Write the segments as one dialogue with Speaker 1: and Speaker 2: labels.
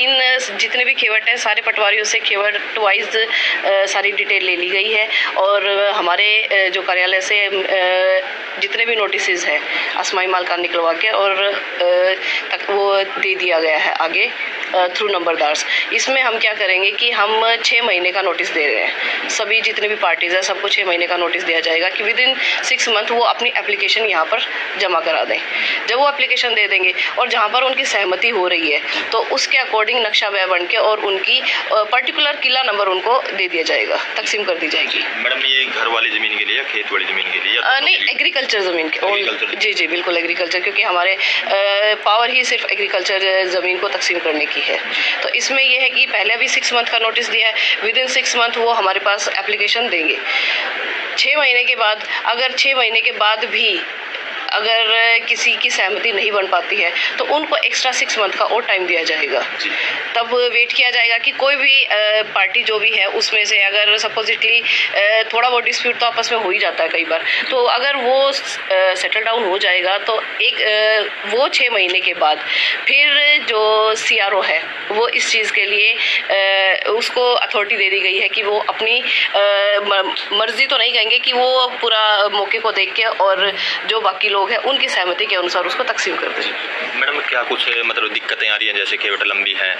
Speaker 1: इन जितने भी खेवट हैं सारे पटवारियों से खेवट वाइज सारी डिटेल ले ली गई है और हमारे जो कार्यालय से जितने भी नोटिसेस हैं असमाई माल का निकलवा के और तक वो दे दिया गया है आगे थ्रू नंबरदार्स। इसमें हम क्या करेंगे कि हम 6 महीने का नोटिस दे रहे हैं, सभी जितने भी पार्टीज़ हैं सबको 6 महीने का नोटिस दिया जाएगा कि विद इन 6 मंथ वो अपनी एप्लीकेशन यहाँ पर जमा करा दें। जब वो एप्लीकेशन दे देंगे और जहाँ पर उनकी सहमति हो रही है तो उसके अकॉर्डिंग नक्शा बै बन के और उनकी पर्टिकुलर किला नंबर उनको दे दिया जाएगा, तकसीम कर दी जाएगी।
Speaker 2: मैडम ये घर वाली ज़मीन के लिए या खेत वाली ज़मीन के लिए?
Speaker 1: नहीं, एग्रीकल्चर ज़मीन के। जी जी बिल्कुल एग्रीकल्चर, क्योंकि हमारे पावर ही सिर्फ एग्रीकल्चर ज़मीन को तकसीम करने की है। तो इसमें यह है कि पहले अभी 6 मंथ का नोटिस दिया है, विद इन 6 मंथ वो हमारे पास एप्लीकेशन देंगे। 6 महीने के बाद अगर 6 महीने के बाद भी अगर किसी की सहमति नहीं बन पाती है तो उनको एक्स्ट्रा 6 मंथ का और टाइम दिया जाएगा। तब वेट किया जाएगा कि कोई भी पार्टी जो भी है उसमें से अगर सपोजिटली थोड़ा बहुत डिस्प्यूट तो आपस में हो ही जाता है कई बार, तो अगर वो सेटल डाउन हो जाएगा तो वो 6 महीने के बाद फिर जो CRO है वो इस चीज़ के लिए उसको अथॉरिटी दे दी गई है कि वो अपनी मर्जी तो नहीं कहेंगे कि वो पूरा मौके को देख के और जो बाकी लोग हैं उनकी सहमति के अनुसार उसको तकसीम कर दें।
Speaker 2: मैडम क्या कुछ मतलब दिक्कतें आ रही हैं, जैसे खेवट लंबी है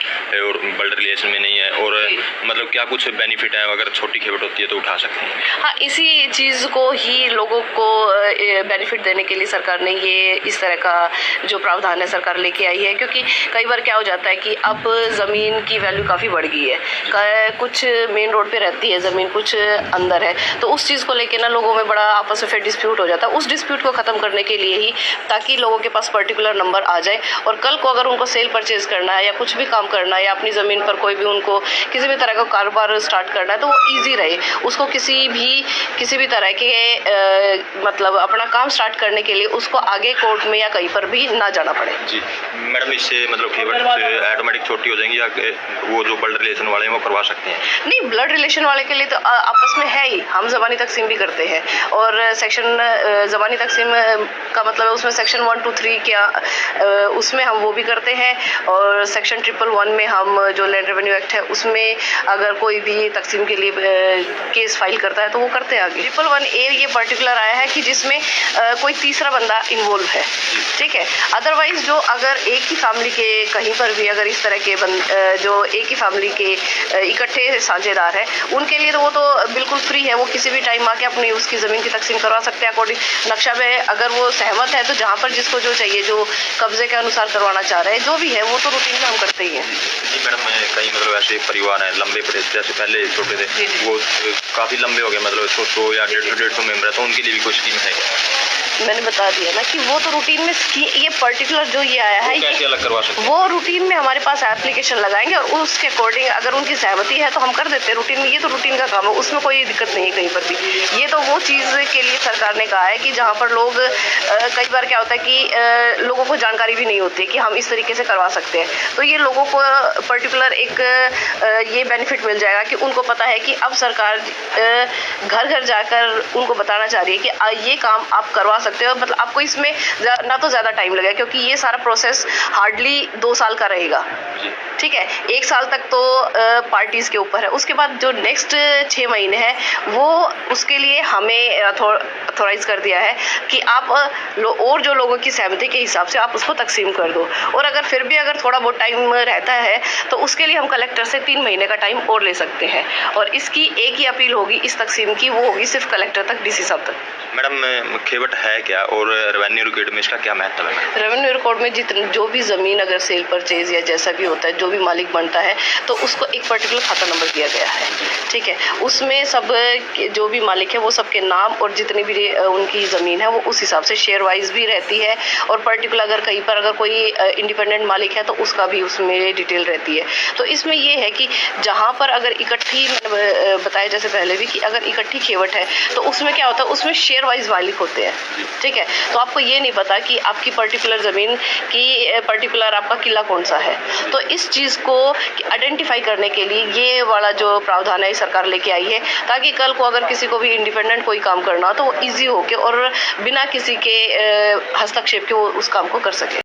Speaker 2: और ब्लड रिलेशन में नहीं है, और मतलब क्या कुछ बेनिफिट है अगर छोटी खेवट होती है तो उठा सकते हैं?
Speaker 1: हाँ, इसी चीज़ को ही लोगों को बेनिफिट देने के लिए सरकार ने ये इस तरह का जो प्रावधान है सरकार लेके आई है, क्योंकि कई बार क्या हो जाता है कि अब ज़मीन की वैल्यू काफ़ी बढ़ गई है, कुछ मेन रोड पे रहती है ज़मीन, कुछ अंदर है, तो उस चीज़ को लेके ना लोगों में बड़ा आपस में फिर डिस्प्यूट हो जाता है। उस डिस्प्यूट को ख़त्म करने के लिए ही, ताकि लोगों के पास पर्टिकुलर नंबर आ जाए और कल को अगर उनको सेल परचेज़ करना है या कुछ भी काम करना है या अपनी ज़मीन पर कोई भी उनको किसी भी तरह का कारोबार स्टार्ट करना है तो वो ईजी रहे, उसको किसी भी तरह के मतलब अपना काम स्टार्ट करने के लिए उसको आगे कोर्ट में या कहीं पर भी ना जाना पड़े।
Speaker 2: जी मैडम, इससे मतलब खेवट ऑटोमेटिक छोटी हो जाएंगी या वो जो ब्लड रिलेशन वाले हैं वो करवा सकते हैं? नहीं, ब्लड रिलेशन वाले के लिए तो आपस में है ही, हम ज़बानी तकसीम भी करते हैं और सेक्शन ज़बानी तकसीम का मतलब है उसमें सेक्शन 1, 2, 3 क्या उसमें हम वो भी करते हैं, और सेक्शन 111 में हम जो लैंड रेवेन्यू एक्ट है उसमें अगर कोई भी तकसीम के लिए केस फाइल करता है तो वो करते हैं आगे। 111A ये पर्टिकुलर आया है कि जिसमें कोई तीसरा बंदा इन्वॉल्व है, ठीक है। अदरवाइज जो अगर एक ही फैमिली के कहीं पर भी अगर इस तरह के जो एक ही फैमिली के इकट्ठे साझेदार हैं उनके लिए तो वो तो बिल्कुल फ्री है, वो किसी भी टाइम आके अपनी उसकी ज़मीन की तकसीम करवा सकते हैं अकॉर्डिंग नक्शा में। अगर वो सहमत है तो जहाँ पर जिसको जो चाहिए, जो कब्जे के अनुसार करवाना चाह रहे हैं, जो भी है वो तो रूटीन में हम करते ही हैं। जी मैडम, कई मतलब ऐसे परिवार हैं लंबे पड़े, जैसे पहले छोटे थे वो काफ़ी लंबे हो गए, मतलब 100 या 150 मेंबर है, तो उनके लिए भी कोई स्कीम है क्या?
Speaker 1: मैंने बता दिया ना कि वो तो रूटीन में ये पर्टिकुलर जो ये आया है
Speaker 2: कैसे अलग करवा सकते हैं?
Speaker 1: वो रूटीन में हमारे पास एप्लीकेशन लगाएंगे और उसके अकॉर्डिंग अगर उनकी सहमति है तो हम कर देते हैं रूटीन में। ये तो रूटीन का काम है, उसमें कोई दिक्कत नहीं है कहीं पर भी। ये तो वो चीज़ के लिए सरकार ने कहा है कि जहाँ पर लोग कई बार क्या होता है कि लोगों को जानकारी भी नहीं होती कि हम इस तरीके से करवा सकते हैं, तो ये लोगों को पर्टिकुलर एक ये बेनिफिट मिल जाएगा कि उनको पता है कि अब सरकार घर घर जाकर उनको बताना चाह रही है कि ये काम आप करवा सकते हो, मतलब आपको इसमें ना तो ज़्यादा टाइम लगेगा क्योंकि ये सारा प्रोसेस हार्डली 2 साल का रहेगा, ठीक है। 1 साल तक तो पार्टीज़ के ऊपर है, उसके बाद जो नेक्स्ट 6 महीने हैं वो उसके लिए हमें अथोराइज़ कर दिया है कि आप और जो लोगों की सहमति के हिसाब से आप उसको तकसीम कर दो, और अगर फिर भी अगर थोड़ा बहुत टाइम रहता है तो उसके लिए हम कलेक्टर से 3 महीने का टाइम और ले सकते हैं, और इसकी एक ही अपील होगी इस तकसीम की, वो होगी सिर्फ कलेक्टर तक, DC साहब तक।
Speaker 2: मैडम खेवट है क्या और रेवेन्यू रिकॉर्ड में इसका क्या महत्व है?
Speaker 1: रेवेन्यू रिकॉर्ड में जो भी ज़मीन अगर सेल परचेज या जैसा भी होता है, जो भी मालिक बनता है तो उसको एक पर्टिकुलर खाता नंबर दिया गया है, ठीक है। उसमें सब जो भी मालिक है वो सबके नाम और जितनी भी उनकी ज़मीन है वो उस हिसाब से शेयर वाइज भी रहती है, और पर्टिकुलर अगर कहीं पर अगर कोई इंडिपेंडेंट मालिक है तो उसका भी उसमें डिटेल रहती है। तो इसमें ये है कि जहाँ पर अगर इकट्ठी, बताया जैसे पहले भी कि अगर इकट्ठी खेवट है तो उसमें क्या होता है, उसमें शेयर वाइज मालिक होते हैं, ठीक है। तो आपको ये नहीं पता कि आपकी पर्टिकुलर ज़मीन की पर्टिकुलर आपका किला कौन सा है, तो इस चीज़ को आइडेंटिफाई करने के लिए ये वाला जो प्रावधान है सरकार लेके आई है, ताकि कल को अगर किसी को भी इंडिपेंडेंट कोई काम करना हो तो वो ईजी होके और बिना किसी के हस्तक्षेप के वो उस काम को कर सके।